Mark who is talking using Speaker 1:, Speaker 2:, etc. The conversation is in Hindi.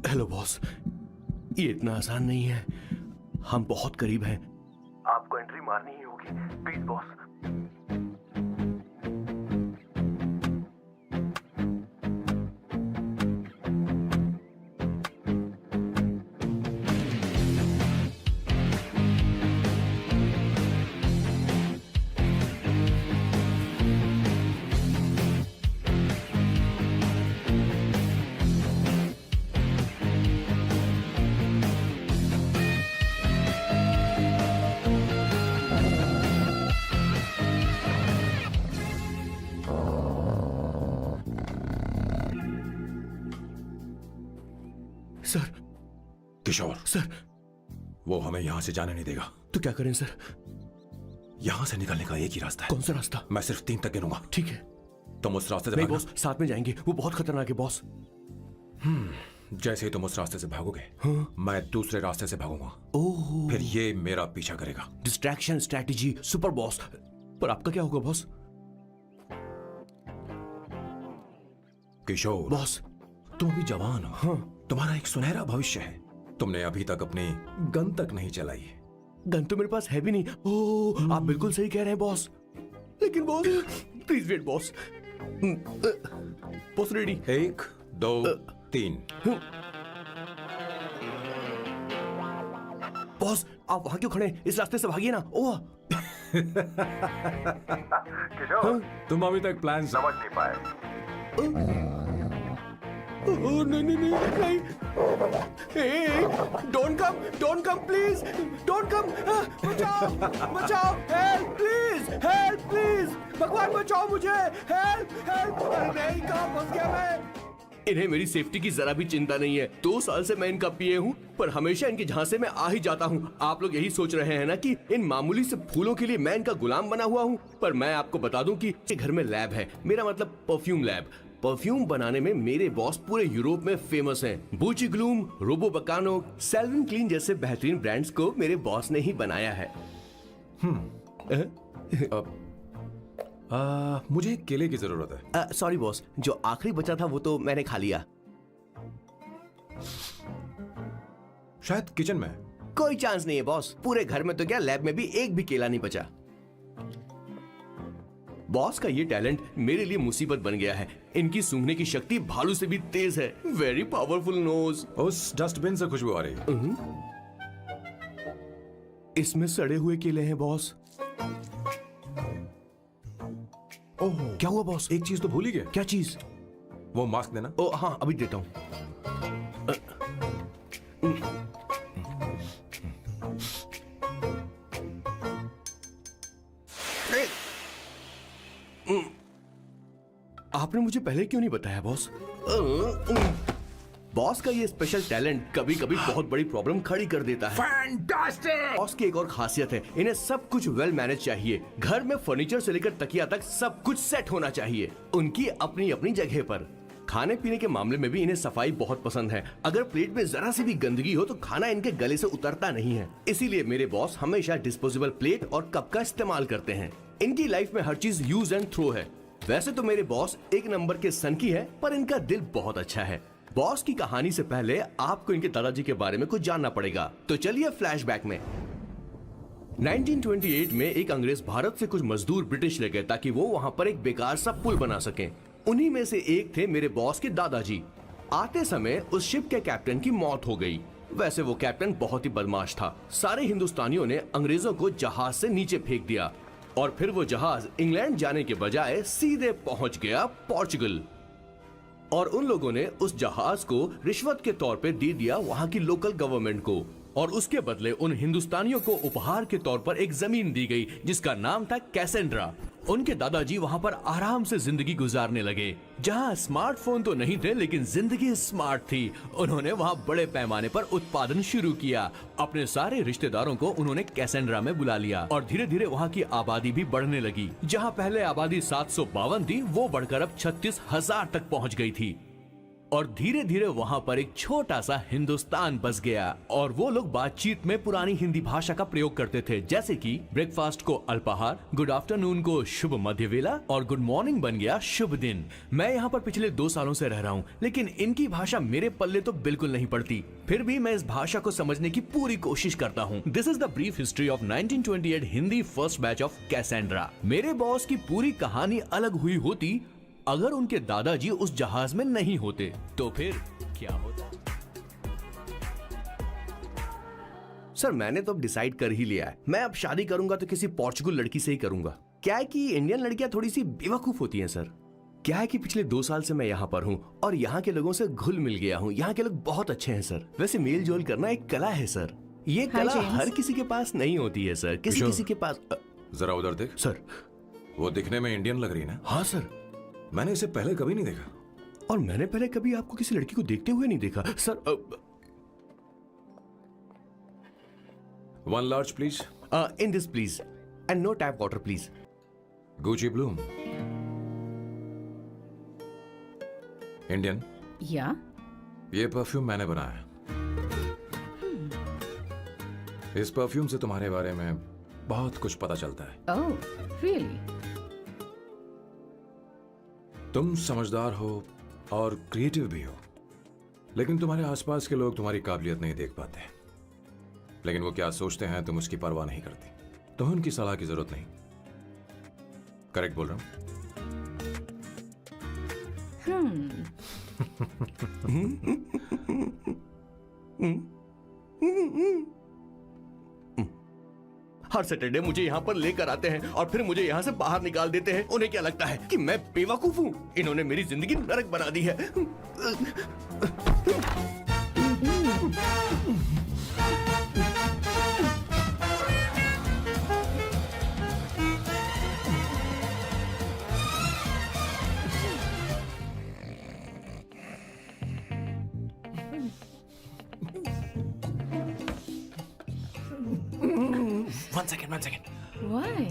Speaker 1: हेलो बॉस, ये इतना आसान नहीं है। हम बहुत करीब हैं। आपको एंट्री मारनी ही होगी, please boss. Sir.
Speaker 2: Kishore,
Speaker 1: sir.
Speaker 2: वो हमें यहां से जाने नहीं देगा।
Speaker 1: तो क्या करें सर?
Speaker 2: यहां से निकलने का एक ही रास्ता है।
Speaker 1: कौन सा रास्ता?
Speaker 2: मैं सिर्फ 3 तक गिनूंगा।
Speaker 1: ठीक है।
Speaker 2: तुम उस रास्ते से
Speaker 1: नहीं
Speaker 2: भागना।
Speaker 1: बॉस, साथ में जाएंगे, वो बहुत खतरनाक है बॉस।
Speaker 2: जैसे ही तुम उस रास्ते से भागोगे, मैं दूसरे रास्ते से भागूंगा।
Speaker 1: ओह।
Speaker 2: फिर ये मेरा पीछा करेगा।
Speaker 1: Distraction strategy super boss. पर आपका क्या होगा बॉस?
Speaker 2: किशोर
Speaker 1: बॉस,
Speaker 2: तुम अभी जवान हो।
Speaker 1: हाँ।
Speaker 2: तुम्हारा एक सुनहरा भविष्य है। तुमने अभी तक अपनी गन तक नहीं चलाई।
Speaker 1: गन तो मेरे पास है भी नहीं। ओह, आप बिल्कुल सही कह रहे हैं बॉस। लेकिन boss, please wait boss. Boss ready?
Speaker 2: 1 2 3।
Speaker 1: बॉस, आप वहां क्यों खड़े? इस रास्ते से भागिए ना। ओह।
Speaker 3: किशोर,
Speaker 2: तुम अभी तक प्लान
Speaker 3: समझ नहीं पाए।
Speaker 1: ओह नहीं नहीं नहीं नहीं। Don't come please, don't come. बचाओ बचाओ, हेल्प प्लीज, भगवान बचाओ मुझे, हेल्प। अरे नहीं, कहाँ फंस गया मैं? इन्हें मेरी सेफ्टी की जरा भी चिंता नहीं है। 2 साल से मैं इनका पिए हूँ, पर हमेशा इनके झांसे में आ ही जाता हूँ। आप लोग यही सोच रहे हैं ना कि इन मामूली से फूलों के लिए मैं इनका गुलाम बना हुआ हूँ, पर मैं आपको बता दूं कि ये घर में लैब है। मेरा मतलब परफ्यूम लैब। परफ्यूम बनाने में मेरे बॉस पूरे यूरोप में फेमस हैं। बूची ग्लूम, रोबो बकानो, सेल्विन क्लीन जैसे बेहतरीन ब्रांड्स को मेरे बॉस ने ही बनाया है।
Speaker 2: मुझे एक केले की जरूरत है।
Speaker 1: सॉरी बॉस, जो आखिरी बचा था वो तो मैंने खा लिया।
Speaker 2: शायद किचन में।
Speaker 1: कोई चांस नहीं है बॉस। पूरे घर में तो क्या, लैब में भी एक भी केला नहीं बचा। बॉस का ये टैलेंट मेरे लिए मुसीबत बन गया है। इनकी सूंघने की शक्ति भालू से भी तेज है। Very powerful nose.
Speaker 2: उस डस्टबिन से खुशबू आ रही है।
Speaker 1: इसमें सड़े हुए केले हैं बॉस।
Speaker 2: ओह,
Speaker 1: क्या हुआ बॉस?
Speaker 2: एक चीज तो भूल ही गए।
Speaker 1: क्या चीज?
Speaker 2: वो मास्क देना।
Speaker 1: ओ हाँ, अभी देता हूँ। आपने मुझे पहले क्यों नहीं बताया बॉस? बॉस का ये स्पेशल टैलेंट कभी कभी बहुत बड़ी प्रॉब्लम खड़ी कर देता है।
Speaker 2: फैंटास्टिक!
Speaker 1: बॉस की एक और खासियत है, इन्हें सब कुछ वेल मैनेज चाहिए। घर में फर्नीचर से लेकर तकिया तक सब कुछ सेट होना चाहिए, उनकी अपनी अपनी जगह पर। खाने पीने के मामले में भी इन्हें सफाई बहुत पसंद है। अगर प्लेट में जरा सी भी गंदगी हो तो खाना इनके गले से उतरता नहीं है। इसीलिए मेरे बॉस हमेशा डिस्पोजेबल प्लेट और कप का इस्तेमाल करते हैं। इनकी लाइफ में हर चीज यूज एंड थ्रो है। वैसे तो मेरे बॉस एक नंबर के सनकी है, पर इनका दिल बहुत अच्छा है। बॉस की कहानी से पहले आपको इनके दादाजी के बारे में कुछ जानना पड़ेगा। तो चलिए फ्लैशबैक में। 1928 में एक अंग्रेज भारत से कुछ मजदूर ब्रिटिश ले गए ताकि वो वहां पर एक बेकार सा पुल बना सकें। उन्हीं में से एक थे मेरे बॉस के दादाजी। आते समय उस शिप के कैप्टन की मौत हो गई। वैसे वो कैप्टन बहुत ही बदमाश था। सारे हिंदुस्तानियों ने अंग्रेजों को जहाज से नीचे फेंक दिया और फिर वो जहाज इंग्लैंड जाने के बजाय सीधे पहुंच गया पोर्चुगल। और उन लोगों ने उस जहाज को रिश्वत के तौर पे दे दिया वहां की लोकल गवर्नमेंट को, और उसके बदले उन हिंदुस्तानियों को उपहार के तौर पर एक जमीन दी गई जिसका नाम था कैसेंड्रा। उनके दादाजी वहां पर आराम से जिंदगी गुजारने लगे, जहां स्मार्टफोन तो नहीं थे लेकिन जिंदगी स्मार्ट थी। उन्होंने वहां बड़े पैमाने पर उत्पादन शुरू किया। अपने सारे रिश्तेदारों को उन्होंने कैसेंड्रा में बुला लिया और धीरे धीरे वहां की आबादी भी बढ़ने लगी। जहां पहले आबादी 752 थी, वो बढ़कर अब 36,000 तक पहुंच गई थी। और धीरे धीरे वहां पर एक छोटा सा हिंदुस्तान बस गया और वो लोग बातचीत में पुरानी हिंदी भाषा का प्रयोग करते थे, जैसे कि ब्रेकफास्ट को अल्पाहार, गुड आफ्टरनून को शुभ मध्य वेला और गुड मॉर्निंग बन गया शुभ दिन। मैं यहाँ पर पिछले 2 सालों से रह रहा हूँ, लेकिन इनकी भाषा मेरे पल्ले तो बिल्कुल नहीं पड़ती। फिर भी मैं इस भाषा को समझने की पूरी कोशिश करता हूँ। This is the brief history of 1928 Hindi first batch of Cassandra. मेरे बॉस की पूरी कहानी अलग हुई होती अगर उनके दादाजी उस जहाज में नहीं होते, तो फिर क्या होता? सर मैंने तो अब डिसाइड कर ही लिया है, मैं अब शादी करूंगा तो किसी पोर्चुगल लड़की से ही करूंगा। क्या है कि इंडियन लड़कियां थोड़ी सी बेवकूफ होती हैं सर। क्या है कि पिछले 2 साल से मैं यहाँ पर हूँ और यहाँ के लोगों से घुल मिल गया हूँ। यहाँ के लोग बहुत अच्छे हैं सर। वैसे मेल जोल करना एक कला है सर। ये कला
Speaker 4: James.
Speaker 1: हर किसी के पास नहीं होती है सर। किसी
Speaker 2: किशोर।
Speaker 1: किसी के पास
Speaker 2: जरा उधर देख।
Speaker 1: सर।
Speaker 2: वो दिखने में इंडियन लग रही है ना?
Speaker 1: हाँ सर।
Speaker 2: मैंने इसे पहले कभी नहीं देखा।
Speaker 1: और मैंने पहले कभी आपको किसी लड़की को देखते हुए नहीं देखा sir.
Speaker 2: 1 large please.
Speaker 1: In this please and no tap water please.
Speaker 2: Gucci Bloom. Indian.
Speaker 4: या
Speaker 2: ये परफ्यूम मैंने बनाया। इस परफ्यूम से तुम्हारे बारे में बहुत कुछ पता चलता है।
Speaker 4: Oh really?
Speaker 2: तुम समझदार हो और क्रिएटिव भी हो, लेकिन तुम्हारे आसपास के लोग तुम्हारी काबिलियत नहीं देख पाते। लेकिन वो क्या सोचते हैं तुम उसकी परवाह नहीं करती। तुम्हें उनकी सलाह की जरूरत नहीं। करेक्ट बोल रहा हूं?
Speaker 1: हर सैटरडे मुझे यहाँ पर लेकर आते हैं और फिर मुझे यहाँ से बाहर निकाल देते हैं। उन्हें क्या लगता है कि मैं बेवकूफ हूँ? इन्होंने मेरी जिंदगी नरक बना दी है।
Speaker 2: One second.
Speaker 4: व्हाई?